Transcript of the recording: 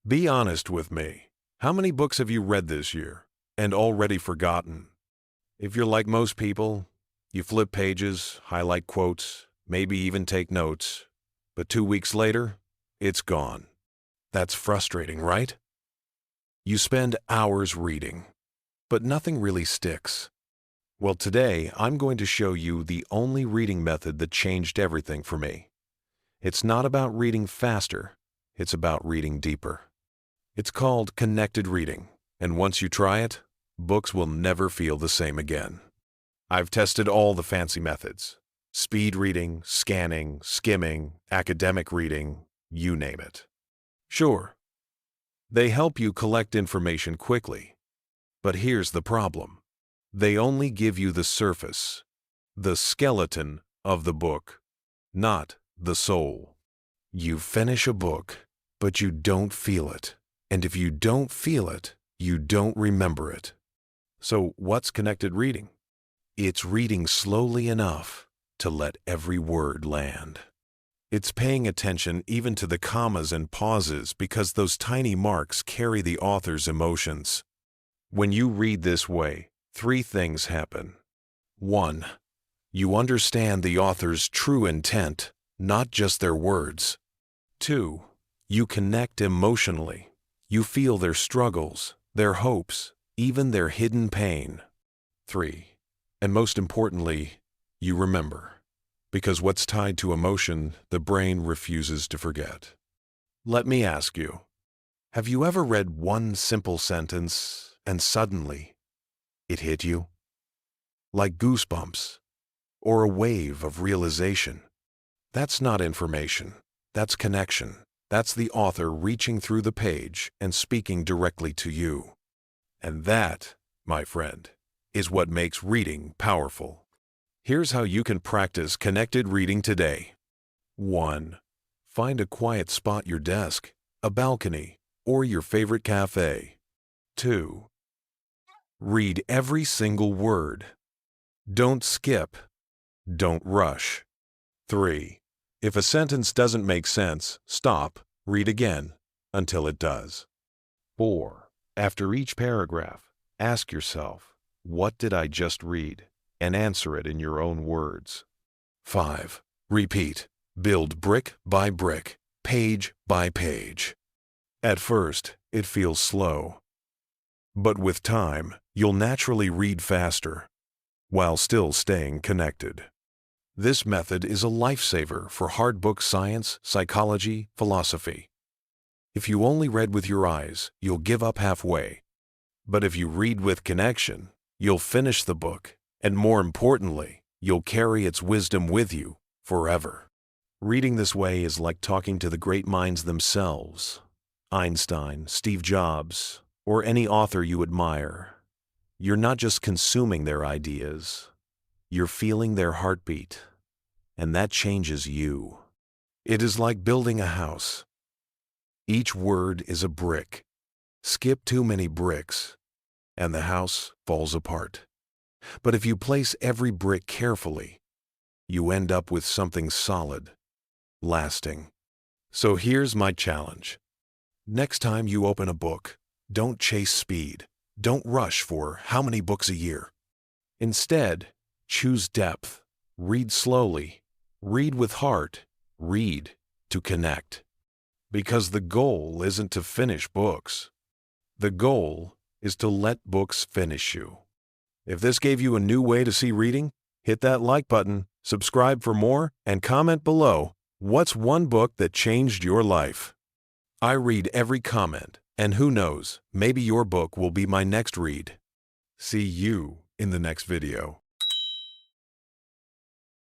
Be honest with me. How many books have you read this year and already forgotten? If you're like most people, you flip pages, highlight quotes, maybe even take notes, but 2 weeks later, it's gone. That's frustrating, right? You spend hours reading, but nothing really sticks. Well, today I'm going to show you the only reading method that changed everything for me. It's not about reading faster, it's about reading deeper. It's called connected reading, and once you try it, books will never feel the same again. I've tested all the fancy methods: speed reading, scanning, skimming, academic reading, you name it. Sure, they help you collect information quickly, but here's the problem. They only give you the surface, the skeleton of the book, not the soul. You finish a book, but you don't feel it. And if you don't feel it, you don't remember it. So what's connected reading? It's reading slowly enough to let every word land. It's paying attention even to the commas and pauses because those tiny marks carry the author's emotions. When you read this way, 3 things happen. 1. You understand the author's true intent, not just their words. 2. You connect emotionally. You feel their struggles, their hopes, even their hidden pain. 3. And most importantly, you remember. Because what's tied to emotion, the brain refuses to forget. Let me ask you, have you ever read one simple sentence and suddenly it hit you? Like goosebumps or a wave of realization. That's not information, that's connection. That's the author reaching through the page and speaking directly to you. And that, my friend, is what makes reading powerful. Here's how you can practice connected reading today. 1. Find a quiet spot: your desk, a balcony, or your favorite cafe. 2. Read every single word. Don't skip. Don't rush. 3. If a sentence doesn't make sense, stop, read again, until it does. 4. After each paragraph, ask yourself, what did I just read? And answer it in your own words. 5. Repeat. Build brick by brick, page by page. At first, it feels slow. But with time, you'll naturally read faster, while still staying connected. This method is a lifesaver for hard book science, psychology, philosophy. If you only read with your eyes, you'll give up halfway. But if you read with connection, you'll finish the book, and more importantly, you'll carry its wisdom with you forever. Reading this way is like talking to the great minds themselves: Einstein, Steve Jobs, or any author you admire. You're not just consuming their ideas. You're feeling their heartbeat, and that changes you. It is like building a house. Each word is a brick. Skip too many bricks, and the house falls apart. But if you place every brick carefully, you end up with something solid, lasting. So here's my challenge. Next time you open a book, don't chase speed. Don't rush for how many books a year. Instead, choose depth. Read slowly. Read with heart. Read to connect. Because the goal isn't to finish books. The goal is to let books finish you. If this gave you a new way to see reading, hit that like button, subscribe for more, and comment below, what's one book that changed your life? I read every comment, and who knows, maybe your book will be my next read. See you in the next video.